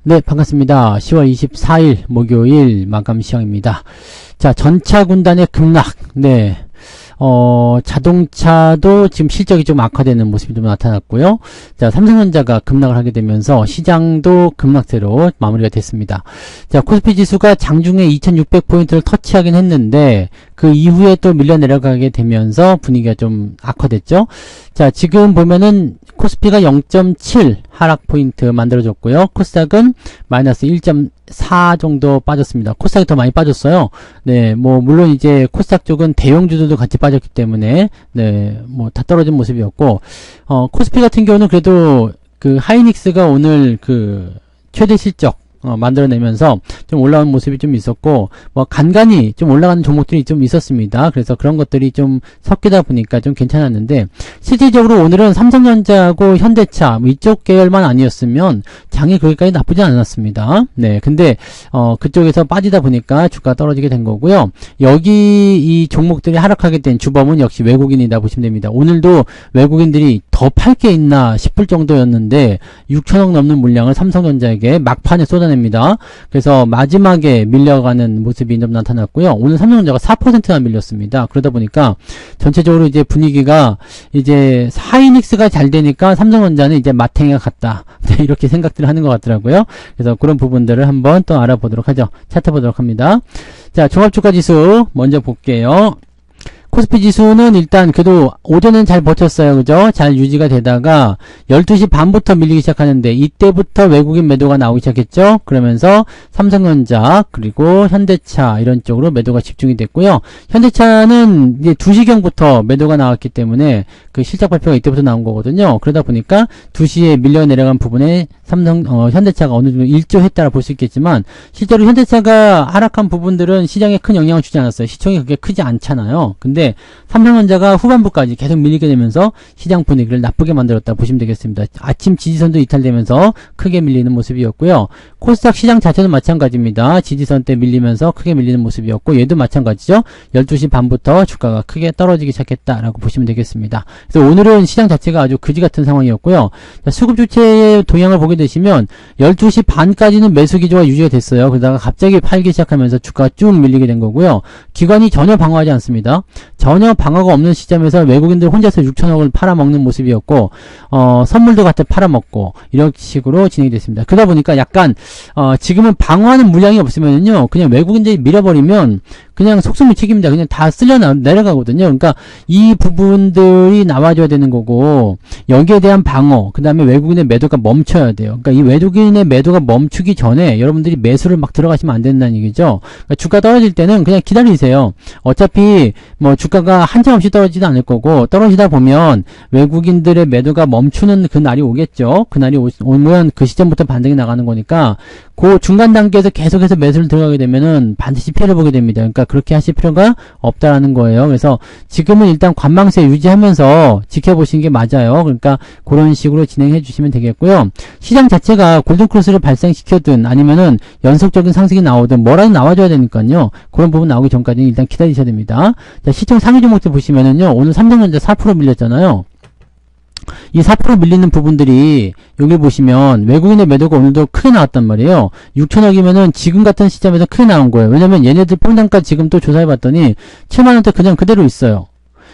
네, 반갑습니다. 10월 24일 목요일 마감 시황입니다. 자, 전차 군단의 급락. 네. 자동차도 지금 실적이 좀 악화되는 모습이 좀 나타났고요. 자, 삼성전자가 급락을 하게 되면서 시장도 급락세로 마무리가 됐습니다. 자, 코스피 지수가 장중에 2600포인트를 터치하긴 했는데 그 이후에 또 밀려 내려가게 되면서 분위기가 좀 악화됐죠. 자, 지금 보면은 코스피가 0.7 하락 포인트 만들어졌고요. 코스닥은 마이너스 1.4 정도 빠졌습니다. 코스닥이 더 많이 빠졌어요. 네, 뭐 물론 이제 코스닥 쪽은 대형주들도 같이 빠졌기 때문에 네, 뭐 다 떨어진 모습이었고, 코스피 같은 경우는 그래도 그 하이닉스가 오늘 그 최대 실적 만들어내면서 좀 올라온 모습이 좀 있었고, 뭐 간간히 좀 올라가는 종목들이 좀 있었습니다. 그래서 그런 것들이 좀 섞이다 보니까 좀 괜찮았는데, 실질적으로 오늘은 삼성전자하고 현대차 이쪽 계열만 아니었으면 장이 그렇게까지 나쁘지 않았습니다. 네, 근데 그쪽에서 빠지다 보니까 주가 떨어지게 된 거고요. 여기 이 종목들이 하락하게 된 주범은 역시 외국인이다 보시면 됩니다. 오늘도 외국인들이 더 팔 게 있나 싶을 정도였는데 6천억 넘는 물량을 삼성전자에게 막판에 쏟아냅니다. 그래서 마지막에 밀려가는 모습이 좀 나타났고요. 오늘 삼성전자가 4%나 밀렸습니다. 그러다 보니까 전체적으로 이제 분위기가 이제 하이닉스가 잘 되니까 삼성전자는 이제 마탱이가 같다. 네, 이렇게 생각들을 하는 것 같더라고요. 그래서 그런 부분들을 한번 또 알아보도록 하죠. 차트 보도록 합니다. 자, 종합주가지수 먼저 볼게요. 코스피 지수는 일단 그래도 오전은 잘 버텼어요. 그죠? 잘 유지가 되다가 12시 반부터 밀리기 시작하는데 이때부터 외국인 매도가 나오기 시작했죠. 그러면서 삼성전자 그리고 현대차 이런 쪽으로 매도가 집중이 됐고요. 현대차는 이제 2시경부터 매도가 나왔기 때문에 그 실적 발표가 이때부터 나온 거거든요. 그러다 보니까 2시에 밀려 내려간 부분에 현대차가 어느 정도 일조했다라 볼 수 있겠지만 실제로 현대차가 하락한 부분들은 시장에 큰 영향을 주지 않았어요. 시총이 그렇게 크지 않잖아요. 근데 삼성전자가 후반부까지 계속 밀리게 되면서 시장 분위기를 나쁘게 만들었다 보시면 되겠습니다. 아침 지지선도 이탈되면서 크게 밀리는 모습이었고요. 코스닥 시장 자체는 마찬가지입니다. 지지선 때 밀리면서 크게 밀리는 모습이었고 얘도 마찬가지죠. 12시 반부터 주가가 크게 떨어지기 시작했다라고 보시면 되겠습니다. 그래서 오늘은 시장 자체가 아주 그지 같은 상황이었고요. 수급 주체의 동향을 보게 되시면 12시 반까지는 매수 기조가 유지가 됐어요. 그러다가 갑자기 팔기 시작하면서 주가가 쭉 밀리게 된 거고요. 기관이 전혀 방어하지 않습니다. 전혀 방어가 없는 시점에서 외국인들 혼자서 6천억을 팔아먹는 모습이었고, 선물도 같이 팔아먹고 이런 식으로 진행이 됐습니다. 그러다 보니까 약간 지금은 방어하는 물량이 없으면요 그냥 외국인들이 밀어버리면 그냥 속수무책입니다. 그냥 다 쓸려 내려가거든요. 그러니까 이 부분들이 나와줘야 되는 거고, 여기에 대한 방어, 그 다음에 외국인의 매도가 멈춰야 돼요. 그러니까 이 외국인의 매도가 멈추기 전에 여러분들이 매수를 막 들어가시면 안 된다는 얘기죠. 그러니까 주가 떨어질 때는 그냥 기다리세요. 어차피 뭐 주가가 한참 없이 떨어지지도 않을 거고, 떨어지다 보면 외국인들의 매도가 멈추는 그 날이 오겠죠. 그 날이 오면 그 시점부터 반등이 나가는 거니까 그 중간 단계에서 계속해서 매수를 들어가게 되면은 반드시 피해를 보게 됩니다. 그러니까 그렇게 하실 필요가 없다라는 거예요. 그래서 지금은 일단 관망세 유지하면서 지켜보시는 게 맞아요. 그러니까 그런 식으로 진행해 주시면 되겠고요. 시장 자체가 골든크로스를 발생시켰든 아니면은 연속적인 상승이 나오든 뭐라도 나와줘야 되니까요. 그런 부분 나오기 전까지는 일단 기다리셔야 됩니다. 자, 시총 상위 종목들 보시면은요. 오늘 삼성전자 4% 밀렸잖아요. 이 4% 밀리는 부분들이 여기 보시면 외국인의 매도가 오늘도 크게 나왔단 말이에요. 6천억이면은 지금 같은 시점에서 크게 나온 거예요. 왜냐면 얘네들 평단가 지금 또 조사해봤더니 7만원대 그냥 그대로 있어요.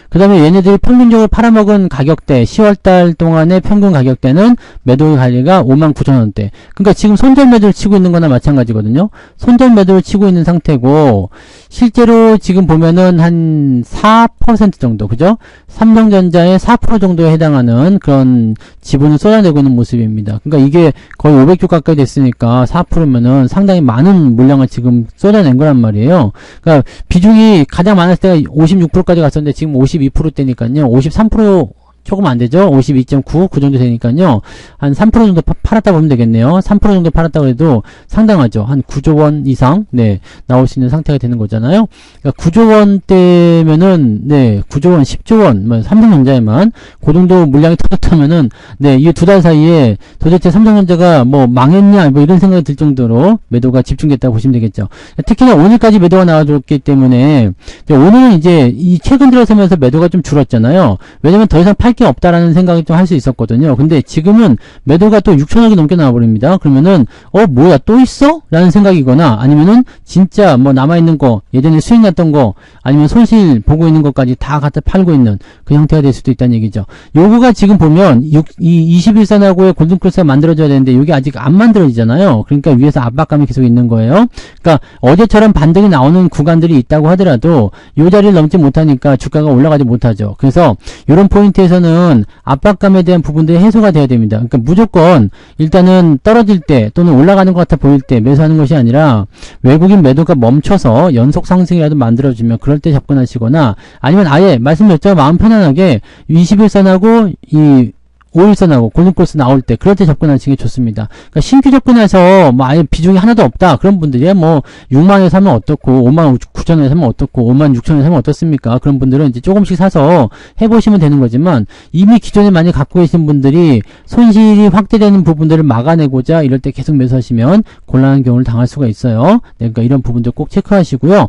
그 다음에 얘네들이 평균적으로 팔아먹은 가격대, 10월달 동안의 평균 가격대는 매도 관리가 59,000원대. 그러니까 지금 손절 매도를 치고 있는 거나 마찬가지거든요. 손절 매도를 치고 있는 상태고, 실제로 지금 보면은 한 4% 정도, 그죠? 삼성전자의 4% 정도에 해당하는 그런 지분을 쏟아내고 있는 모습입니다. 그러니까 이게 거의 500조 가까이 됐으니까 4%면은 상당히 많은 물량을 지금 쏟아낸 거란 말이에요. 그러니까 비중이 가장 많았을 때가 56%까지 갔었는데 지금 52%대니까요. 53% 조금 안 되죠? 52.9, 그 정도 되니까요. 한 3% 정도 팔았다 보면 되겠네요. 3% 정도 팔았다고 해도 상당하죠. 한 9조 원 이상, 네, 나올 수 있는 상태가 되는 거잖아요. 그러니까 9조 원대면은, 네, 9조 원, 10조 원, 뭐, 삼성전자에만, 그 정도 물량이 터졌다면은, 네, 이 2달 사이에 도대체 삼성전자가 뭐 망했냐, 뭐 이런 생각이 들 정도로 매도가 집중됐다고 보시면 되겠죠. 특히나 오늘까지 매도가 나와줬기 때문에, 오늘은 이제 이 최근 들어서면서 매도가 좀 줄었잖아요. 왜냐면 더 이상 팔 살 게 없다라는 생각이 좀 할 수 있었거든요. 근데 지금은 매도가 또 6천억이 넘게 나와버립니다. 그러면은 뭐야 또 있어? 라는 생각이거나 아니면은 진짜 뭐 남아있는 거 예전에 수익 났던 거 아니면 손실 보고 있는 것까지 다 갖다 팔고 있는 그 형태가 될 수도 있다는 얘기죠. 요거가 지금 보면 이 21선하고의 골든크로스가 만들어져야 되는데 이게 아직 안 만들어지잖아요. 그러니까 위에서 압박감이 계속 있는 거예요. 그러니까 어제처럼 반등이 나오는 구간들이 있다고 하더라도 요 자리를 넘지 못하니까 주가가 올라가지 못하죠. 그래서 이런 포인트에서는 압박감에 대한 부분들이 해소가 돼야 됩니다. 그러니까 무조건 일단은 떨어질 때 또는 올라가는 것 같아 보일 때 매수하는 것이 아니라 외국인 매도가 멈춰서 연속 상승이라도 만들어주면 그럴 때 접근하시거나 아니면 아예 말씀드렸죠. 마음 편안하게 21선하고 이 5일선하고 골든크로스 나올 때 그럴 때 접근하시는 게 좋습니다. 그러니까 신규 접근해서 뭐 아예 비중이 하나도 없다 그런 분들이 뭐 6만원에 사면 어떻고 5만 9천원에 사면 어떻고 5만 6천원에 사면 어떻습니까? 그런 분들은 이제 조금씩 사서 해보시면 되는 거지만 이미 기존에 많이 갖고 계신 분들이 손실이 확대되는 부분들을 막아내고자 이럴 때 계속 매수하시면 곤란한 경우를 당할 수가 있어요. 네, 그러니까 이런 부분들 꼭 체크하시고요.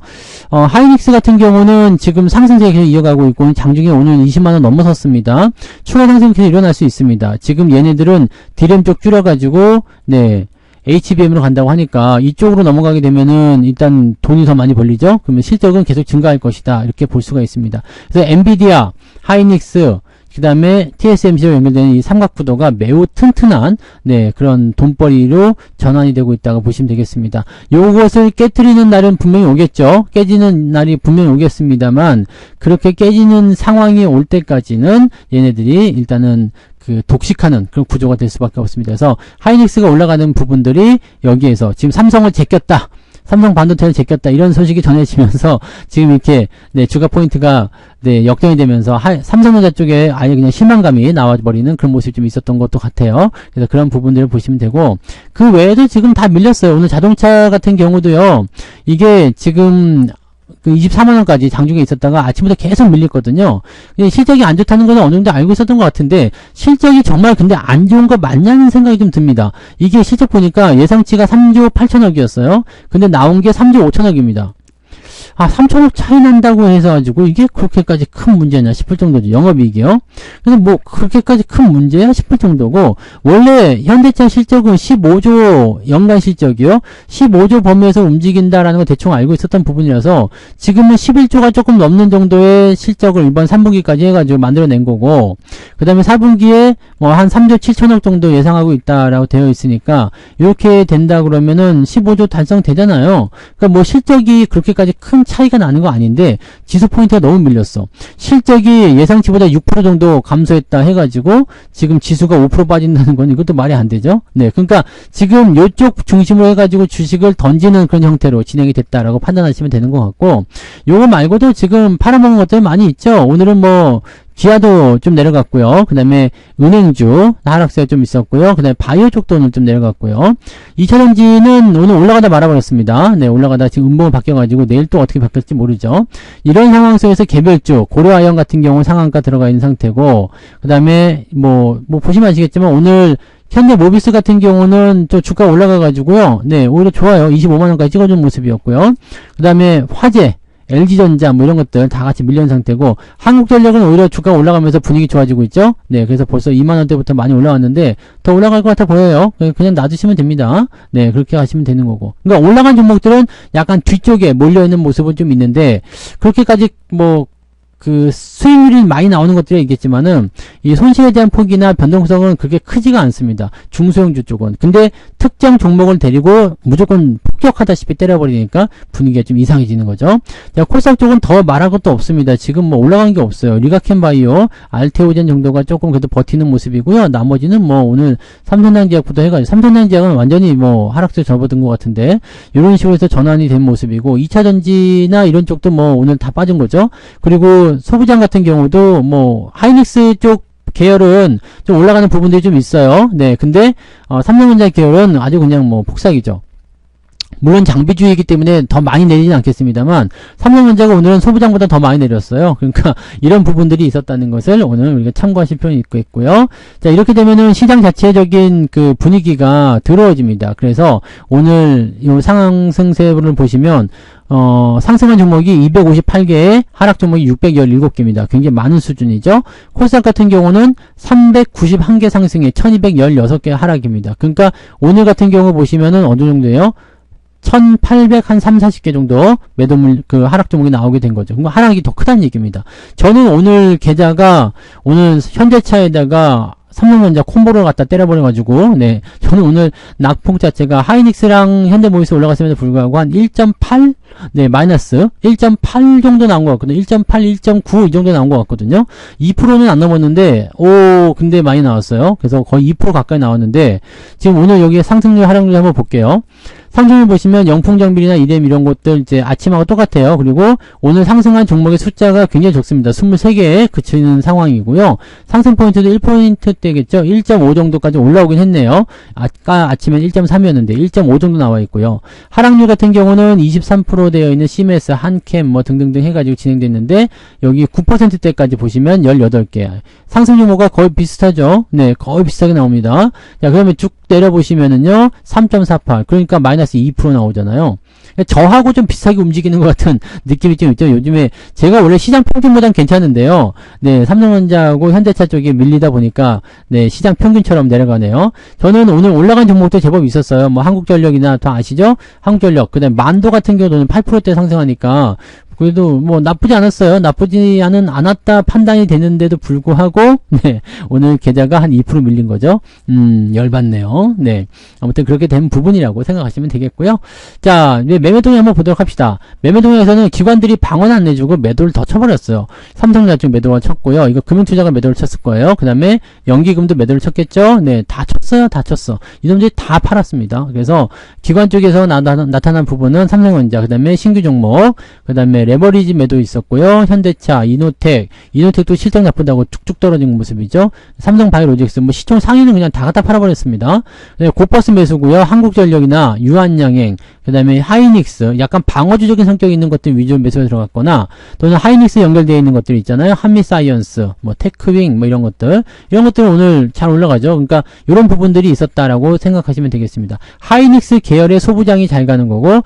하이닉스 같은 경우는 지금 상승세에 계속 이어가고 있고 장중에 오늘 20만원 넘어섰습니다. 추가 상승이 계속 일어날 수 있습니다. 지금 얘네들은 디램 쪽 줄여가지고 네 HBM으로 간다고 하니까 이쪽으로 넘어가게 되면은 일단 돈이 더 많이 벌리죠. 그러면 실적은 계속 증가할 것이다 이렇게 볼 수가 있습니다. 그래서 엔비디아, 하이닉스 그 다음에 TSMC로 연결되는 이 삼각구도가 매우 튼튼한 네 그런 돈벌이로 전환이 되고 있다고 보시면 되겠습니다. 요것을 깨트리는 날은 분명히 오겠죠. 깨지는 날이 분명히 오겠습니다만 그렇게 깨지는 상황이 올 때까지는 얘네들이 일단은 그 독식하는 그런 구조가 될 수밖에 없습니다. 그래서 하이닉스가 올라가는 부분들이 여기에서 지금 삼성을 제꼈다. 삼성 반도체를 제꼈다 이런 소식이 전해지면서 지금 이렇게 네 주가 포인트가 네 역전이 되면서 삼성전자 쪽에 아예 그냥 실망감이 나와버리는 그런 모습이 좀 있었던 것도 같아요. 그래서 그런 부분들을 보시면 되고 그 외에도 지금 다 밀렸어요. 오늘 자동차 같은 경우도요. 이게 지금 그 24만원까지 장중에 있었다가 아침부터 계속 밀렸거든요. 실적이 안 좋다는 건 어느 정도 알고 있었던 것 같은데 실적이 정말 근데 안 좋은 거 맞냐는 생각이 좀 듭니다. 이게 실적 보니까 예상치가 3조 8천억이었어요. 근데 나온 게 3조 5천억입니다. 3천억 차이 난다고 해서 가지고 이게 그렇게까지 큰 문제냐 싶을 정도죠. 영업이익이요. 그래서 뭐 그렇게까지 큰 문제야 싶을 정도고 원래 현대차 실적은 15조 연간 실적이요. 15조 범위에서 움직인다라는 거 대충 알고 있었던 부분이라서 지금은 11조가 조금 넘는 정도의 실적을 이번 3분기까지 해가지고 만들어낸 거고 그 다음에 4분기에 뭐 한 3조 7천억 정도 예상하고 있다라고 되어 있으니까 이렇게 된다 그러면은 15조 달성되잖아요. 그러니까 뭐 실적이 그렇게까지 큰 차이가 나는 거 아닌데 지수 포인트가 너무 밀렸어. 실적이 예상치보다 6% 정도 감소했다 해가지고 지금 지수가 5% 빠진다는 건 이것도 말이 안 되죠. 네, 그러니까 지금 이쪽 중심으로 해가지고 주식을 던지는 그런 형태로 진행이 됐다라고 판단하시면 되는 것 같고 요거 말고도 지금 팔아먹은 것들 많이 있죠. 오늘은 뭐 기아도 좀 내려갔고요. 그 다음에 은행주 하락세가 좀 있었고요. 그 다음에 바이오 쪽도 오늘 좀 내려갔고요. 2차전지는 오늘 올라가다 말아버렸습니다. 네, 올라가다 지금 음봉을 바뀌어가지고 내일 또 어떻게 바뀔지 모르죠. 이런 상황 속에서 개별주 고려아연 같은 경우 상한가 들어가 있는 상태고 그 다음에 뭐 보시면 아시겠지만 오늘 현대모비스 같은 경우는 또 주가 올라가가지고요. 네, 오히려 좋아요. 25만원까지 찍어준 모습이었고요. 그 다음에 화재 LG전자 뭐 이런 것들 다 같이 밀린 상태고 한국전력은 오히려 주가가 올라가면서 분위기 좋아지고 있죠. 네, 그래서 벌써 2만원대부터 많이 올라왔는데 더 올라갈 것 같아 보여요. 그냥 놔두시면 됩니다. 네, 그렇게 하시면 되는 거고. 그러니까 올라간 종목들은 약간 뒤쪽에 몰려있는 모습은 좀 있는데 그렇게까지 뭐 그 수익률이 많이 나오는 것들이 있겠지만은 이 손실에 대한 폭이나 변동성은 그렇게 크지가 않습니다. 중소형주 쪽은. 근데 특정 종목을 데리고 무조건 폭격하다시피 때려버리니까 분위기가 좀 이상해지는 거죠. 자, 콜삭 쪽은 더 말할 것도 없습니다. 지금 뭐 올라간 게 없어요. 리가켄바이오, 알테오젠 정도가 조금 그래도 버티는 모습이고요. 나머지는 뭐 오늘 삼성전자부터 해가지고 삼성전자는 완전히 뭐 하락세 접어든 것 같은데 이런 식으로 해서 전환이 된 모습이고 2차전지나 이런 쪽도 뭐 오늘 다 빠진 거죠. 그리고 소부장 같은 경우도 뭐 하이닉스 쪽 계열은 좀 올라가는 부분들이 좀 있어요. 네, 근데 삼성전자 계열은 아주 그냥 뭐 폭삭이죠. 물론 장비주의이기 때문에 더 많이 내리진 않겠습니다만 삼성전자가 오늘은 소부장보다 더 많이 내렸어요. 그러니까 이런 부분들이 있었다는 것을 오늘 우리가 참고하실 필요는 있겠고요. 자, 이렇게 되면은 시장 자체적인 그 분위기가 더러워집니다. 그래서 오늘 이 상승세를 보시면 상승한 종목이 258개에 하락 종목이 617개입니다. 굉장히 많은 수준이죠. 코스닥 같은 경우는 391개 상승에 1216개 하락입니다. 그러니까 오늘 같은 경우 보시면은 어느 정도예요? 1800 한 3, 40개 정도 매도물 그 하락 종목이 나오게 된 거죠. 그러니까 하락이 더 크다는 얘기입니다. 저는 오늘 계좌가 오늘 현대차에다가 삼성전자 콤보를 갖다 때려버려가지고, 네. 저는 오늘 낙폭 자체가 하이닉스랑 현대모비스 올라갔음에도 불구하고 한 1.8? 네, 마이너스 1.8 정도 나온 것 같거든요. 1.8, 1.9 이 정도 나온 것 같거든요. 2%는 안 넘었는데, 근데 많이 나왔어요. 그래서 거의 2% 가까이 나왔는데, 지금 오늘 여기에 상승률, 하락률 한번 볼게요. 상승률 보시면 영풍정비나 이뎀 이런 것들 이제 아침하고 똑같아요. 그리고 오늘 상승한 종목의 숫자가 굉장히 적습니다. 23개에 그치는 상황이고요. 상승 포인트도 1포인트대겠죠. 1.5 정도까지 올라오긴 했네요. 아까 아침엔 1.3이었는데 1.5 정도 나와 있고요. 하락률 같은 경우는 23% 되어 있는 시메스, 한캠 뭐 등등등 해가지고 진행됐는데 여기 9%대까지 보시면 18개. 상승 규모가 거의 비슷하죠. 네, 거의 비슷하게 나옵니다. 자, 그러면 쭉 내려보시면은요, 3.48. 그러니까 마이너스 2% 나오잖아요. 저하고 좀 비슷하게 움직이는 것 같은 느낌이 좀 있죠. 요즘에 제가 원래 시장 평균보단 괜찮은데요. 네, 삼성전자하고 현대차 쪽에 밀리다 보니까 네, 시장 평균처럼 내려가네요. 저는 오늘 올라간 종목도 제법 있었어요. 뭐 한국전력이나 다 아시죠? 한국전력. 그다음에 만도 같은 경우는 8%대 상승하니까 그래도 뭐 나쁘지 않았어요. 나쁘지 않았다 판단이 되는데도 불구하고 네, 오늘 계좌가 한 2% 밀린 거죠. 열받네요. 네, 아무튼 그렇게 된 부분이라고 생각하시면 되겠고요. 자, 이제 매매동에 한번 보도록 합시다. 매매동에서는 기관들이 방어는 안 내주고 매도를 더 쳐버렸어요. 삼성전자 쪽 매도가 쳤고요. 이거 금융투자가 매도를 쳤을 거예요. 그 다음에 연기금도 매도를 쳤겠죠. 네, 다 쳤어요. 다 쳤어. 이놈들이 다 팔았습니다. 그래서 기관 쪽에서 나타난 부분은 삼성전자, 그 다음에 신규 종목, 그 다음에 레버리지 매도 있었고요. 현대차, 이노텍도 실적 나쁘다고 쭉쭉 떨어진 모습이죠. 삼성바이오로직스, 뭐 시총 상위는 그냥 다 갖다 팔아버렸습니다. 네, 고버스 매수고요. 한국전력이나 유한양행, 그 다음에 하이닉스, 약간 방어주적인 성격이 있는 것들 위주로 매수에 들어갔거나, 또는 하이닉스 연결되어 있는 것들 있잖아요. 한미사이언스, 뭐 테크윙, 뭐 이런 것들 오늘 잘 올라가죠. 그러니까 이런 부분들이 있었다라고 생각하시면 되겠습니다. 하이닉스 계열의 소부장이 잘 가는 거고,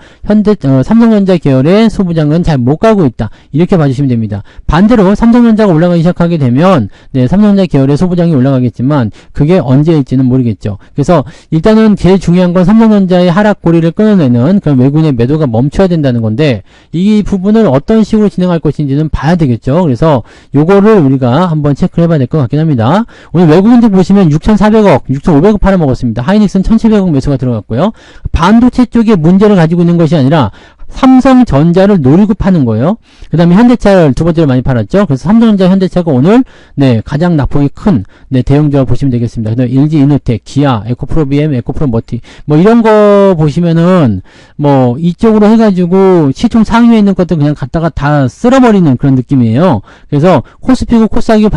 삼성전자 계열의 소부장은 잘 못 가고 있다. 이렇게 봐주시면 됩니다. 반대로 삼성전자가 올라가기 시작하게 되면, 네, 삼성전자 계열의 소부장이 올라가겠지만, 그게 언제일지는 모르겠죠. 그래서 일단은 제일 중요한 건 삼성전자의 하락 고리를 끊어내는 그런 외국인의 매도가 멈춰야 된다는 건데, 이 부분을 어떤 식으로 진행할 것인지는 봐야 되겠죠. 그래서 요거를 우리가 한번 체크를 해봐야 될 것 같긴 합니다. 오늘 외국인들 보시면 6,400억, 6,500억 팔아먹었습니다. 하이닉스는 1,700억 매수가 들어갔고요. 반도체 쪽에 문제를 가지고 있는 것이 아니라 삼성전자를 노리고 파는 거예요. 그 다음에 현대차를 두 번째로 많이 팔았죠. 그래서 삼성전자, 현대차가 오늘 네, 가장 낙폭이 큰 네, 대형주라고 보시면 되겠습니다. 그 다음에 LG 이노텍, 기아, 에코프로비엠, 에코프로머티 뭐 이런 거 보시면은 뭐 이쪽으로 해가지고 시총 상위에 있는 것들 그냥 갖다가 다 쓸어버리는 그런 느낌이에요. 그래서 코스피고 코스닥이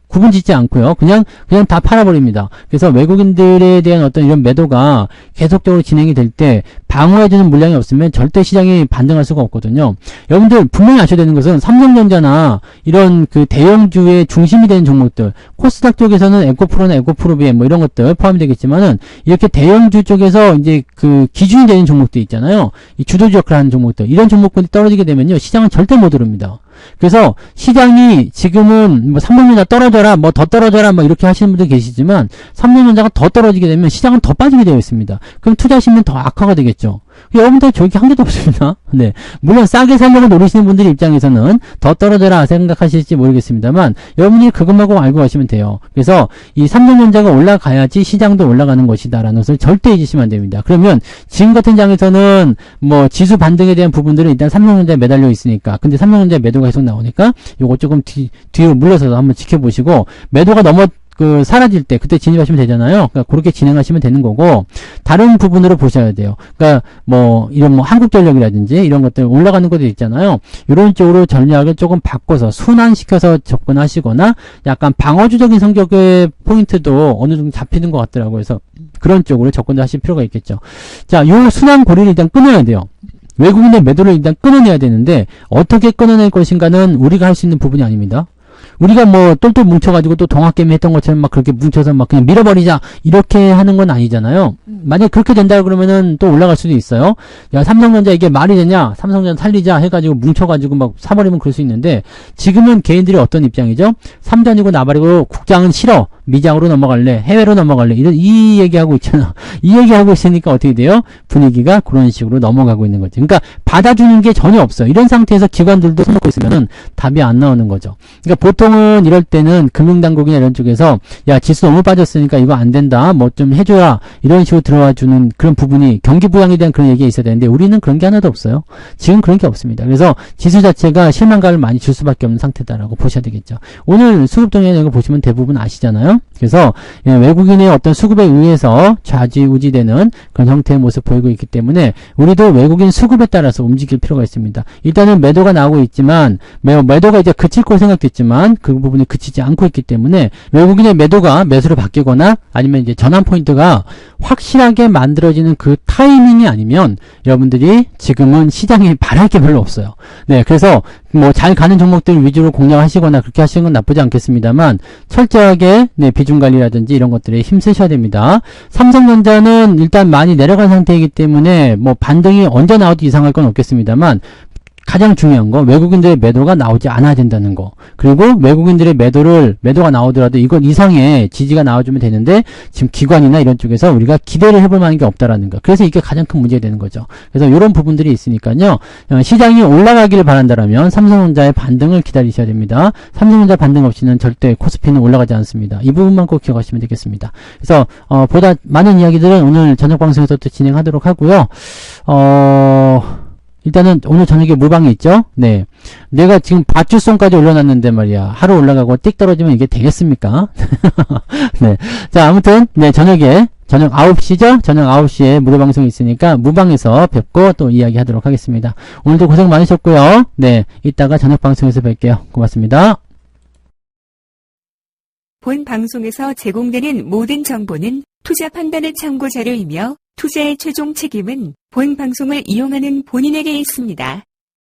구분 짓지 않고요. 그냥 다 팔아버립니다. 그래서 외국인들에 대한 어떤 이런 매도가 계속적으로 진행이 될 때 방어해주는 물량이 없으면 절대 시장이 반등할 수가 없거든요. 여러분들 분명히 아셔야 되는 것은 삼성전자나 이런 그 대형주의 중심이 되는 종목들, 코스닥 쪽에서는 에코프로나 에코프로비엠 뭐 이런 것들 포함이 되겠지만은 이렇게 대형주 쪽에서 이제 그 기준이 되는 종목들 있잖아요. 이 주도주 역할을 하는 종목들, 이런 종목들이 떨어지게 되면요, 시장은 절대 못 오릅니다. 그래서 시장이 지금은 뭐 삼성전자 떨어져라, 뭐 더 떨어져라, 뭐 이렇게 하시는 분들 계시지만 삼성전자가 더 떨어지게 되면 시장은 더 빠지게 되어 있습니다. 그럼 투자하시면 더 악화가 되겠죠. 여러분들 저기 한 개도 없습니다. 네, 물론 싸게 살려고 노리시는 분들 입장에서는 더 떨어져라 생각하실지 모르겠습니다만 여러분이 그것만 알고 가시면 돼요. 그래서 이 삼성전자가 올라가야지 시장도 올라가는 것이다라는 것을 절대 잊으시면 안 됩니다. 그러면 지금 같은 장에서는 뭐 지수 반등에 대한 부분들은 일단 삼성전자에 매달려 있으니까, 근데 삼성전자 매도가 계속 나오니까 요거 조금 뒤로 물러서서 한번 지켜보시고, 매도가 사라질 때 그때 진입하시면 되잖아요. 그러니까 그렇게 진행하시면 되는 거고 다른 부분으로 보셔야 돼요. 그러니까 이런 한국전력이라든지 이런 것들 올라가는 것들 있잖아요. 이런 쪽으로 전략을 조금 바꿔서 순환시켜서 접근하시거나 약간 방어주적인 성격의 포인트도 어느 정도 잡히는 것 같더라고요. 그래서 그런 쪽으로 접근을 하실 필요가 있겠죠. 자, 요 순환 고리를 일단 끊어야 돼요. 외국인의 매도를 일단 끊어내야 되는데 어떻게 끊어낼 것인가는 우리가 할 수 있는 부분이 아닙니다. 우리가 똘똘 뭉쳐가지고 또 동학개미 했던 것처럼 막 그렇게 뭉쳐서 막 그냥 밀어버리자 이렇게 하는 건 아니잖아요. 만약에 그렇게 된다 그러면은 또 올라갈 수도 있어요. 야, 삼성전자 이게 말이 되냐? 삼성전자 살리자 해가지고 뭉쳐가지고 막 사버리면 그럴 수 있는데 지금은 개인들이 어떤 입장이죠? 삼전이고 나발이고 국장은 싫어. 미장으로 넘어갈래. 해외로 넘어갈래. 이 얘기하고 있잖아. 이 얘기하고 있으니까 어떻게 돼요? 분위기가 그런 식으로 넘어가고 있는 거죠. 그러니까 받아주는 게 전혀 없어요. 이런 상태에서 기관들도 손 놓고 있으면은 답이 안 나오는 거죠. 그러니까 보통은 이럴 때는 금융당국이나 이런 쪽에서 야, 지수 너무 빠졌으니까 이거 안 된다. 뭐 좀 해줘라. 이런 식으로 들어와 주는 그런 부분이 경기부양에 대한 그런 얘기가 있어야 되는데 우리는 그런 게 하나도 없어요. 지금 그런 게 없습니다. 그래서 지수 자체가 실망감을 많이 줄 수밖에 없는 상태다라고 보셔야 되겠죠. 오늘 수급 동향 이거 보시면 대부분 아시잖아요. 그래서 외국인의 어떤 수급에 의해서 좌지우지되는 그런 형태의 모습 보이고 있기 때문에 우리도 외국인 수급에 따라서 움직일 필요가 있습니다. 일단은 매도가 나오고 있지만 매도가 이제 그칠 거 생각됐지만 그 부분이 그치지 않고 있기 때문에 외국인의 매도가 매수로 바뀌거나 아니면 이제 전환 포인트가 확실하게 만들어지는 그 타이밍이 아니면 여러분들이 지금은 시장에 바랄 게 별로 없어요. 네, 그래서 잘 가는 종목들 위주로 공략하시거나 그렇게 하시는 건 나쁘지 않겠습니다만 철저하게 비중 관리라든지 이런 것들에 힘쓰셔야 됩니다. 삼성전자는 일단 많이 내려간 상태이기 때문에 반등이 언제 나와도 이상할 건 없겠습니다만 가장 중요한 거 외국인들의 매도가 나오지 않아야 된다는 거. 그리고 외국인들의 매도가 나오더라도 이건 이상의 지지가 나와주면 되는데 지금 기관이나 이런 쪽에서 우리가 기대를 해볼 만한 게 없다라는 거. 그래서 이게 가장 큰 문제가 되는 거죠. 그래서 이런 부분들이 있으니까요. 시장이 올라가기를 바란다면 삼성전자의 반등을 기다리셔야 됩니다. 삼성전자 반등 없이는 절대 코스피는 올라가지 않습니다. 이 부분만 꼭 기억하시면 되겠습니다. 그래서 보다 많은 이야기들은 오늘 저녁 방송에서 또 진행하도록 하고요. 일단은 오늘 저녁에 물방이 있죠? 네. 내가 지금 밧줄선까지 올려놨는데 말이야. 하루 올라가고 띡 떨어지면 이게 되겠습니까? 네. 자, 아무튼, 저녁 9시죠? 저녁 9시에 무료 방송이 있으니까 무방에서 뵙고 또 이야기하도록 하겠습니다. 오늘도 고생 많으셨고요. 네. 이따가 저녁 방송에서 뵐게요. 고맙습니다. 본 방송에서 제공되는 모든 정보는 투자 판단의 참고 자료이며 투자의 최종 책임은 본 방송을 이용하는 본인에게 있습니다.